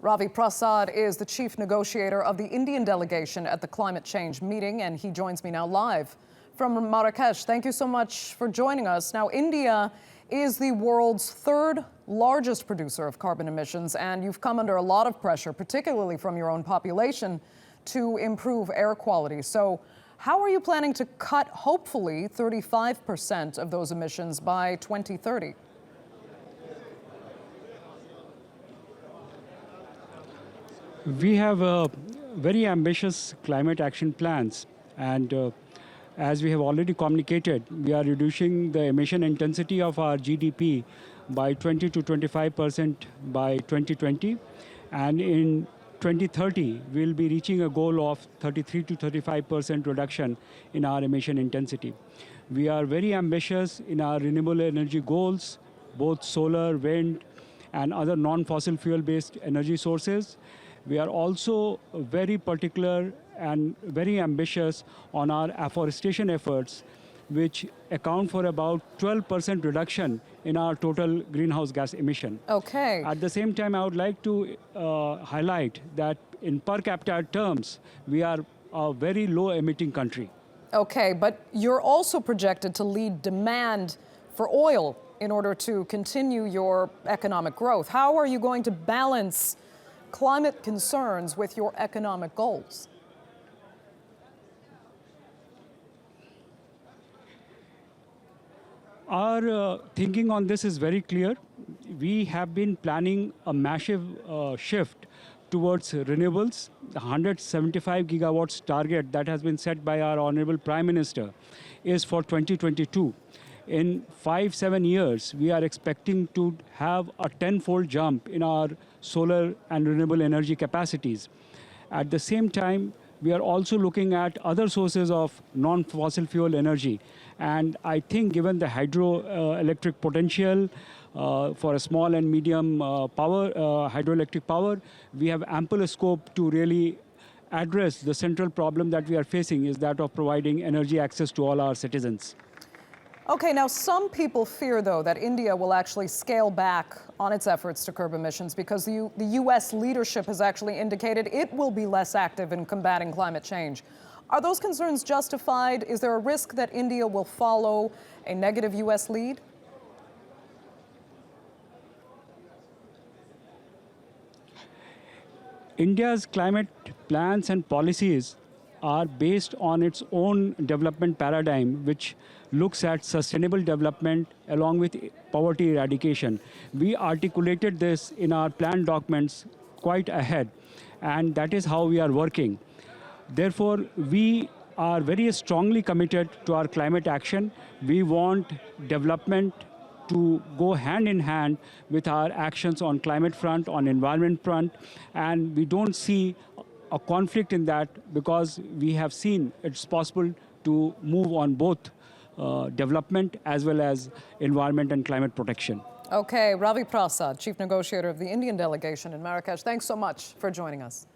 Ravi Prasad is the chief negotiator of the Indian delegation at the climate change meeting, and he joins me now live from Marrakech. Thank you so much for joining us. Now, India is the world's third largest producer of carbon emissions, and you've come under a lot of pressure, particularly from your own population, to improve air quality. So how are you planning to cut, hopefully, 35% of those emissions by 2030? We have very ambitious climate action plans, and as we have already communicated, we are reducing the emission intensity of our GDP by 20 to 25% by 2020, and in 2030, we'll be reaching a goal of 33 to 35% reduction in our emission intensity. We are very ambitious in our renewable energy goals, both solar, wind, and other non-fossil fuel-based energy sources. We are also very particular and very ambitious on our afforestation efforts, which account for about 12% reduction in our total greenhouse gas emission. Okay. At the same time, I would like to highlight that in per capita terms, we are a very low emitting country. Okay, but you're also projected to lead demand for oil in order to continue your economic growth. How are you going to balance climate concerns with your economic goals? Our thinking on this is very clear. We have been planning a massive shift towards renewables. The 175 gigawatts target that has been set by our Honorable Prime Minister is for 2022. In 5-7 years, we are expecting to have a 10-fold jump in our solar and renewable energy capacities. At the same time, we are also looking at other sources of non-fossil fuel energy. And I think given the hydroelectric potential for a small and medium hydroelectric power, we have ample scope to really address the central problem that we are facing, is that of providing energy access to all our citizens. Okay, now some people fear, though, that India will actually scale back on its efforts to curb emissions because the U.S. leadership has actually indicated it will be less active in combating climate change. Are those concerns justified? Is there a risk that India will follow a negative U.S. lead? India's climate plans and policies are based on its own development paradigm, which looks at sustainable development along with poverty eradication. We articulated this in our plan documents quite ahead, and that is how we are working. Therefore, we are very strongly committed to our climate action. We want development to go hand in hand with our actions on climate front, on environment front, and we don't see a conflict in that because we have seen it's possible to move on both development as well as environment and climate protection. Okay, Ravi Prasad, chief negotiator of the Indian delegation in Marrakech, thanks so much for joining us.